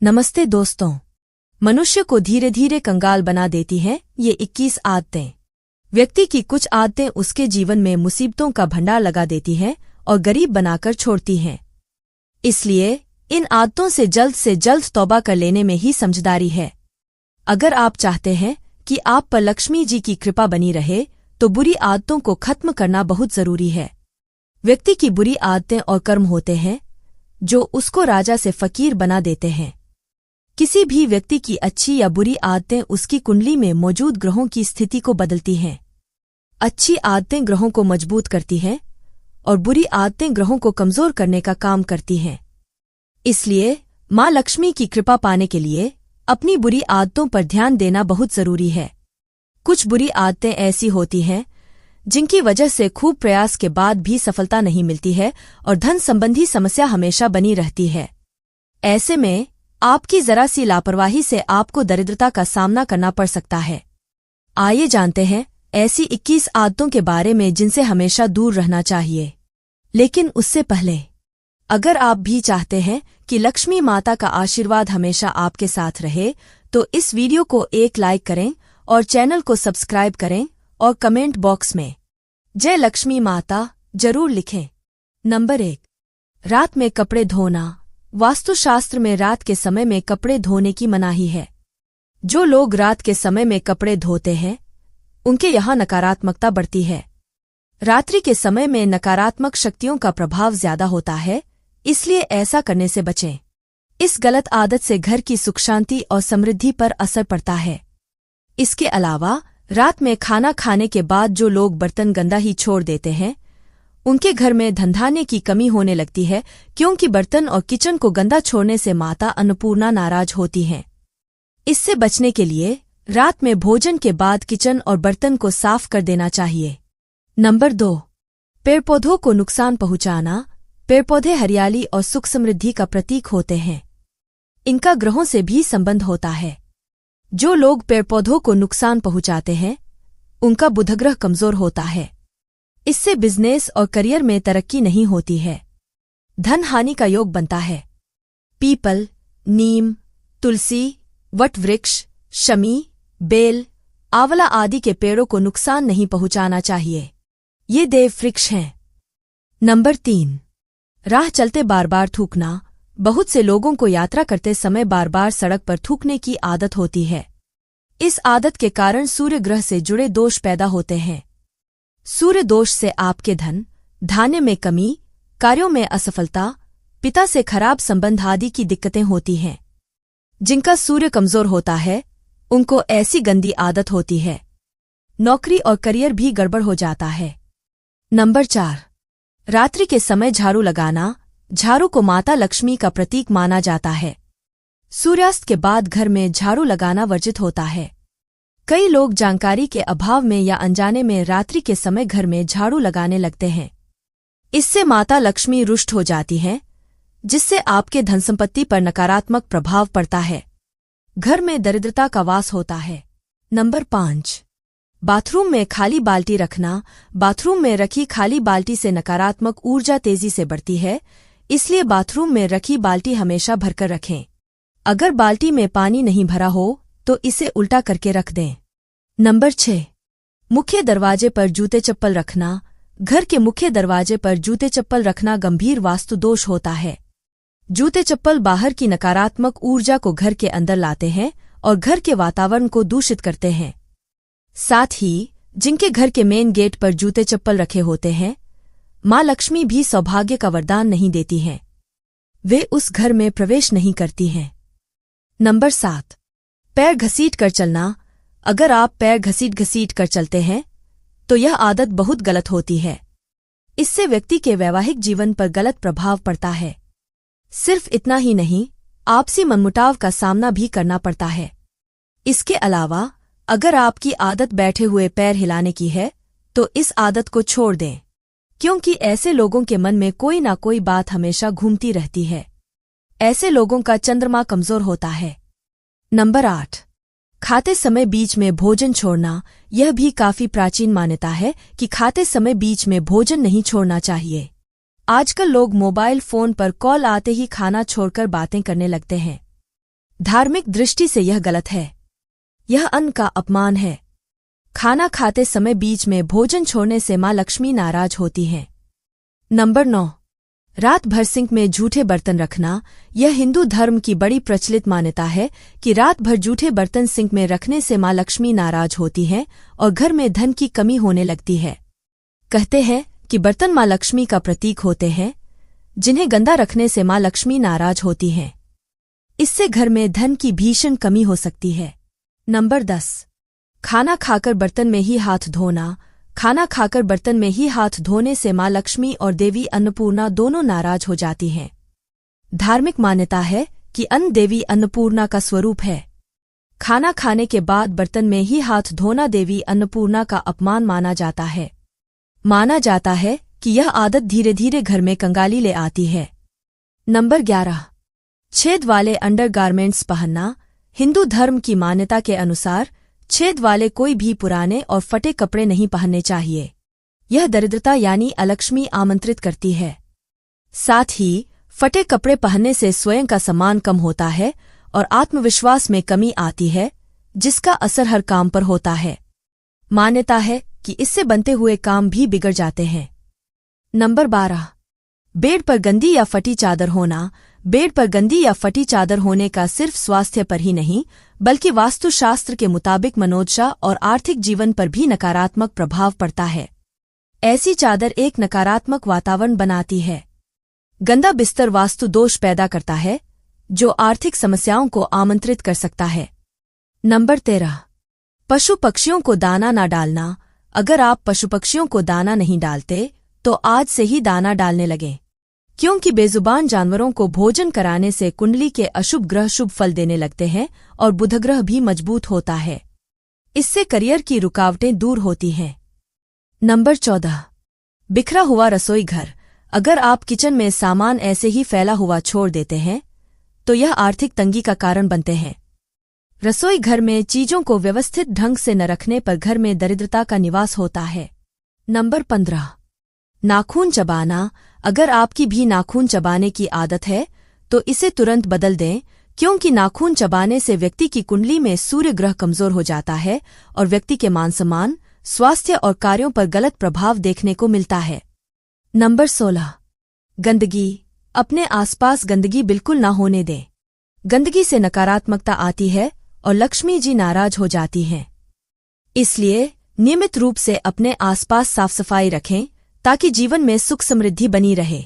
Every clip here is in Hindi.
नमस्ते दोस्तों। मनुष्य को धीरे धीरे कंगाल बना देती हैं ये 21 आदतें। व्यक्ति की कुछ आदतें उसके जीवन में मुसीबतों का भंडार लगा देती हैं और गरीब बनाकर छोड़ती हैं। इसलिए इन आदतों से जल्द तौबा कर लेने में ही समझदारी है। अगर आप चाहते हैं कि आप पर लक्ष्मी जी की कृपा बनी रहे तो बुरी आदतों को खत्म करना बहुत जरूरी है। व्यक्ति की बुरी आदतें और कर्म होते हैं जो उसको राजा से फकीर बना देते हैं। किसी भी व्यक्ति की अच्छी या बुरी आदतें उसकी कुंडली में मौजूद ग्रहों की स्थिति को बदलती हैं। अच्छी आदतें ग्रहों को मजबूत करती हैं और बुरी आदतें ग्रहों को कमजोर करने का काम करती हैं। इसलिए माँ लक्ष्मी की कृपा पाने के लिए अपनी बुरी आदतों पर ध्यान देना बहुत जरूरी है। कुछ बुरी आदतें ऐसी होती हैं जिनकी वजह से खूब प्रयास के बाद भी सफलता नहीं मिलती है और धन संबंधी समस्या हमेशा बनी रहती है। ऐसे में आपकी जरा सी लापरवाही से आपको दरिद्रता का सामना करना पड़ सकता है। आइए जानते हैं ऐसी 21 आदतों के बारे में जिनसे हमेशा दूर रहना चाहिए। लेकिन उससे पहले अगर आप भी चाहते हैं कि लक्ष्मी माता का आशीर्वाद हमेशा आपके साथ रहे तो इस वीडियो को एक लाइक करें और चैनल को सब्सक्राइब करें और कमेंट बॉक्स में जय लक्ष्मी माता जरूर लिखें। नंबर 1, रात में कपड़े धोना। वास्तुशास्त्र में रात के समय में कपड़े धोने की मनाही है। जो लोग रात के समय में कपड़े धोते हैं उनके यहाँ नकारात्मकता बढ़ती है। रात्रि के समय में नकारात्मक शक्तियों का प्रभाव ज्यादा होता है, इसलिए ऐसा करने से बचें। इस गलत आदत से घर की सुख शांति और समृद्धि पर असर पड़ता है। इसके अलावा रात में खाना खाने के बाद जो लोग बर्तन गंदा ही छोड़ देते हैं उनके घर में धनधान्य की कमी होने लगती है, क्योंकि बर्तन और किचन को गंदा छोड़ने से माता अन्नपूर्णा नाराज होती हैं। इससे बचने के लिए रात में भोजन के बाद किचन और बर्तन को साफ कर देना चाहिए। नंबर 2, पेड़ पौधों को नुकसान पहुंचाना। पेड़ पौधे हरियाली और सुख समृद्धि का प्रतीक होते हैं। इनका ग्रहों से भी संबंध होता है। जो लोग पेड़ पौधों को नुकसान पहुंचाते हैं उनका बुधग्रह कमजोर होता है। इससे बिजनेस और करियर में तरक्की नहीं होती है। धन हानि का योग बनता है। पीपल, नीम, तुलसी, वटवृक्ष, शमी, बेल, आंवला आदि के पेड़ों को नुकसान नहीं पहुंचाना चाहिए। ये देव वृक्ष हैं। नंबर 3, राह चलते बार बार थूकना। बहुत से लोगों को यात्रा करते समय बार बार सड़क पर थूकने की आदत होती है। इस आदत के कारण सूर्य ग्रह से जुड़े दोष पैदा होते हैं। सूर्य दोष से आपके धन, धान्य में कमी, कार्यों में असफलता, पिता से खराब संबंध आदि की दिक्कतें होती हैं। जिनका सूर्य कमजोर होता है उनको ऐसी गंदी आदत होती है। नौकरी और करियर भी गड़बड़ हो जाता है। नंबर 4, रात्रि के समय झाड़ू लगाना। झाड़ू को माता लक्ष्मी का प्रतीक माना जाता है। सूर्यास्त के बाद घर में झाड़ू लगाना वर्जित होता है। कई लोग जानकारी के अभाव में या अनजाने में रात्रि के समय घर में झाड़ू लगाने लगते हैं। इससे माता लक्ष्मी रुष्ट हो जाती हैं, जिससे आपके धन संपत्ति पर नकारात्मक प्रभाव पड़ता है। घर में दरिद्रता का वास होता है। नंबर 5, बाथरूम में खाली बाल्टी रखना। बाथरूम में रखी खाली बाल्टी से नकारात्मक ऊर्जा तेजी से बढ़ती है, इसलिए बाथरूम में रखी बाल्टी हमेशा भरकर रखें। अगर बाल्टी में पानी नहीं भरा हो तो इसे उल्टा करके रख दें। नंबर 6, मुख्य दरवाजे पर जूते चप्पल रखना। घर के मुख्य दरवाजे पर जूते चप्पल रखना गंभीर वास्तु दोष होता है। जूते चप्पल बाहर की नकारात्मक ऊर्जा को घर के अंदर लाते हैं और घर के वातावरण को दूषित करते हैं। साथ ही जिनके घर के मेन गेट पर जूते चप्पल रखे होते हैं माँ लक्ष्मी भी सौभाग्य का वरदान नहीं देती हैं। वे उस घर में प्रवेश नहीं करती हैं। नंबर 7, पैर घसीट कर चलना। अगर आप पैर घसीट कर चलते हैं तो यह आदत बहुत गलत होती है। इससे व्यक्ति के वैवाहिक जीवन पर गलत प्रभाव पड़ता है। सिर्फ इतना ही नहीं, आपसी मनमुटाव का सामना भी करना पड़ता है। इसके अलावा अगर आपकी आदत बैठे हुए पैर हिलाने की है तो इस आदत को छोड़ दें, क्योंकि ऐसे लोगों के मन में कोई ना कोई बात हमेशा घूमती रहती है। ऐसे लोगों का चंद्रमा कमजोर होता है। नंबर 8, खाते समय बीच में भोजन छोड़ना। यह भी काफी प्राचीन मान्यता है कि खाते समय बीच में भोजन नहीं छोड़ना चाहिए। आजकल लोग मोबाइल फोन पर कॉल आते ही खाना छोड़कर बातें करने लगते हैं। धार्मिक दृष्टि से यह गलत है। यह अन्न का अपमान है। खाना खाते समय बीच में भोजन छोड़ने से माँ लक्ष्मी नाराज होती हैं। नंबर 9, रात भर सिंक में जूठे बर्तन रखना। यह हिंदू धर्म की बड़ी प्रचलित मान्यता है कि रात भर जूठे बर्तन सिंक में रखने से माँ लक्ष्मी नाराज होती हैं और घर में धन की कमी होने लगती है। कहते हैं कि बर्तन माँ लक्ष्मी का प्रतीक होते हैं, जिन्हें गंदा रखने से माँ लक्ष्मी नाराज होती हैं। इससे घर में धन की भीषण कमी हो सकती है। नंबर 10, खाना खाकर बर्तन में ही हाथ धोना। खाना खाकर बर्तन में ही हाथ धोने से माँ लक्ष्मी और देवी अन्नपूर्णा दोनों नाराज हो जाती हैं। धार्मिक मान्यता है कि अन्न देवी अन्नपूर्णा का स्वरूप है। खाना खाने के बाद बर्तन में ही हाथ धोना देवी अन्नपूर्णा का अपमान माना जाता है। माना जाता है कि यह आदत धीरे धीरे घर में कंगाली ले आती है। नंबर 11, छेद वाले अंडरगारमेंट्स पहनना। हिंदू धर्म की मान्यता के अनुसार छेद वाले कोई भी पुराने और फटे कपड़े नहीं पहनने चाहिए। यह दरिद्रता यानी अलक्ष्मी आमंत्रित करती है। साथ ही फटे कपड़े पहनने से स्वयं का सम्मान कम होता है और आत्मविश्वास में कमी आती है, जिसका असर हर काम पर होता है। मान्यता है कि इससे बनते हुए काम भी बिगड़ जाते हैं। नंबर 12, बेड पर गंदी या फटी चादर होना। बेड पर गंदी या फटी चादर होने का सिर्फ स्वास्थ्य पर ही नहीं, बल्कि वास्तुशास्त्र के मुताबिक मनोदशा और आर्थिक जीवन पर भी नकारात्मक प्रभाव पड़ता है। ऐसी चादर एक नकारात्मक वातावरण बनाती है। गंदा बिस्तर वास्तु दोष पैदा करता है, जो आर्थिक समस्याओं को आमंत्रित कर सकता है। नंबर 13, पशु पक्षियों को दाना न डालना। अगर आप पशु पक्षियों को दाना नहीं डालते तो आज से ही दाना डालने लगें, क्योंकि बेजुबान जानवरों को भोजन कराने से कुंडली के अशुभ ग्रह शुभ फल देने लगते हैं और बुध ग्रह भी मजबूत होता है। इससे करियर की रुकावटें दूर होती हैं। नंबर 14, बिखरा हुआ रसोई घर। अगर आप किचन में सामान ऐसे ही फैला हुआ छोड़ देते हैं तो यह आर्थिक तंगी का कारण बनते हैं। रसोई घर में चीजों को व्यवस्थित ढंग से न रखने पर घर में दरिद्रता का निवास होता है। नंबर 15, नाखून चबाना। अगर आपकी भी नाखून चबाने की आदत है तो इसे तुरंत बदल दें, क्योंकि नाखून चबाने से व्यक्ति की कुंडली में सूर्य ग्रह कमजोर हो जाता है और व्यक्ति के मान सम्मान, स्वास्थ्य और कार्यों पर गलत प्रभाव देखने को मिलता है। नंबर 16, गंदगी। अपने आसपास गंदगी बिल्कुल ना होने दें। गंदगी से नकारात्मकता आती है और लक्ष्मी जी नाराज हो जाती हैं। इसलिए नियमित रूप से अपने आसपास साफ सफाई रखें ताकि जीवन में सुख समृद्धि बनी रहे।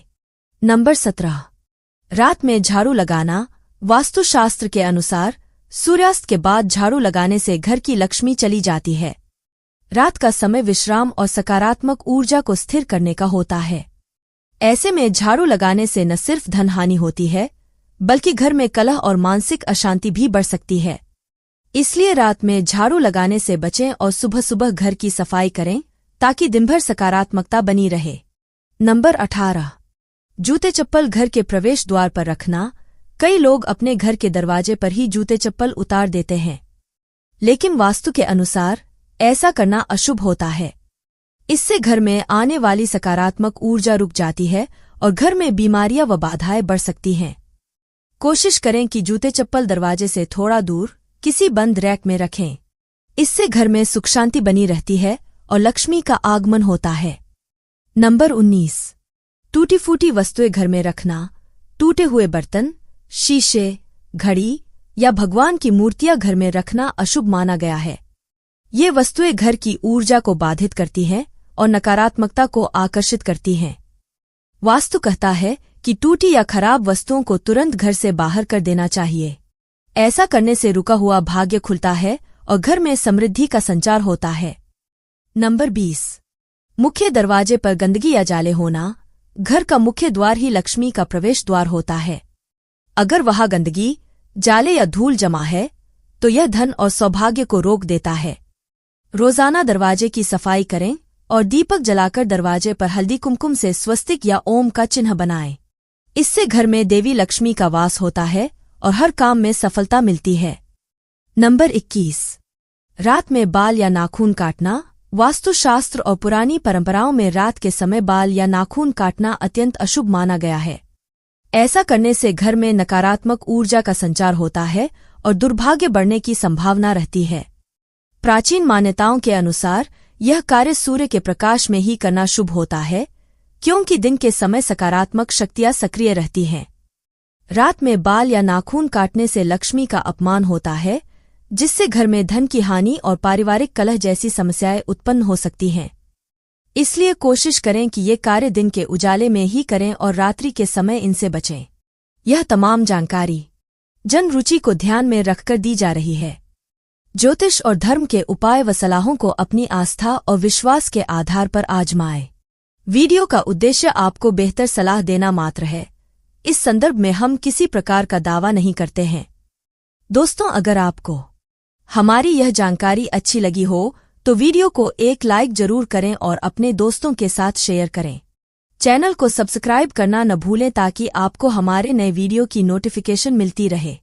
नंबर 17, रात में झाड़ू लगाना। वास्तुशास्त्र के अनुसार सूर्यास्त के बाद झाड़ू लगाने से घर की लक्ष्मी चली जाती है। रात का समय विश्राम और सकारात्मक ऊर्जा को स्थिर करने का होता है। ऐसे में झाड़ू लगाने से न सिर्फ धन हानि होती है, बल्कि घर में कलह और मानसिक अशांति भी बढ़ सकती है। इसलिए रात में झाड़ू लगाने से बचें और सुबह सुबह घर की सफाई करें ताकि दिनभर सकारात्मकता बनी रहे। नंबर 18, जूते चप्पल घर के प्रवेश द्वार पर रखना। कई लोग अपने घर के दरवाजे पर ही जूते चप्पल उतार देते हैं, लेकिन वास्तु के अनुसार ऐसा करना अशुभ होता है। इससे घर में आने वाली सकारात्मक ऊर्जा रुक जाती है और घर में बीमारियां व बाधाएं बढ़ सकती हैं। कोशिश करें कि जूते चप्पल दरवाजे से थोड़ा दूर किसी बंद रैक में रखें। इससे घर में सुख शांति बनी रहती है और लक्ष्मी का आगमन होता है। नंबर 19, टूटी फूटी वस्तुएं घर में रखना। टूटे हुए बर्तन, शीशे, घड़ी या भगवान की मूर्तियां घर में रखना अशुभ माना गया है। ये वस्तुएं घर की ऊर्जा को बाधित करती हैं और नकारात्मकता को आकर्षित करती हैं। वास्तु कहता है कि टूटी या खराब वस्तुओं को तुरंत घर से बाहर कर देना चाहिए। ऐसा करने से रुका हुआ भाग्य खुलता है और घर में समृद्धि का संचार होता है। नंबर 20, मुख्य दरवाजे पर गंदगी या जाले होना। घर का मुख्य द्वार ही लक्ष्मी का प्रवेश द्वार होता है। अगर वहां गंदगी, जाले या धूल जमा है तो यह धन और सौभाग्य को रोक देता है। रोजाना दरवाजे की सफाई करें और दीपक जलाकर दरवाजे पर हल्दी कुमकुम से स्वस्तिक या ओम का चिन्ह बनाएं। इससे घर में देवी लक्ष्मी का वास होता है और हर काम में सफलता मिलती है। नंबर 21, रात में बाल या नाखून काटना। वास्तुशास्त्र और पुरानी परंपराओं में रात के समय बाल या नाखून काटना अत्यंत अशुभ माना गया है। ऐसा करने से घर में नकारात्मक ऊर्जा का संचार होता है और दुर्भाग्य बढ़ने की संभावना रहती है। प्राचीन मान्यताओं के अनुसार यह कार्य सूर्य के प्रकाश में ही करना शुभ होता है, क्योंकि दिन के समय सकारात्मक शक्तियां सक्रिय रहती हैं। रात में बाल या नाखून काटने से लक्ष्मी का अपमान होता है, जिससे घर में धन की हानि और पारिवारिक कलह जैसी समस्याएं उत्पन्न हो सकती हैं। इसलिए कोशिश करें कि ये कार्य दिन के उजाले में ही करें और रात्रि के समय इनसे बचें। यह तमाम जानकारी जन रुचि को ध्यान में रखकर दी जा रही है। ज्योतिष और धर्म के उपाय व सलाहों को अपनी आस्था और विश्वास के आधार पर आजमाएं। वीडियो का उद्देश्य आपको बेहतर सलाह देना मात्र है। इस संदर्भ में हम किसी प्रकार का दावा नहीं करते हैं। दोस्तों, अगर आपको हमारी यह जानकारी अच्छी लगी हो तो वीडियो को एक लाइक जरूर करें और अपने दोस्तों के साथ शेयर करें। चैनल को सब्सक्राइब करना न भूलें ताकि आपको हमारे नए वीडियो की नोटिफिकेशन मिलती रहे।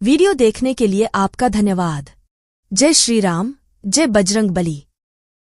वीडियो देखने के लिए आपका धन्यवाद। जय श्री राम, जय बजरंग बली।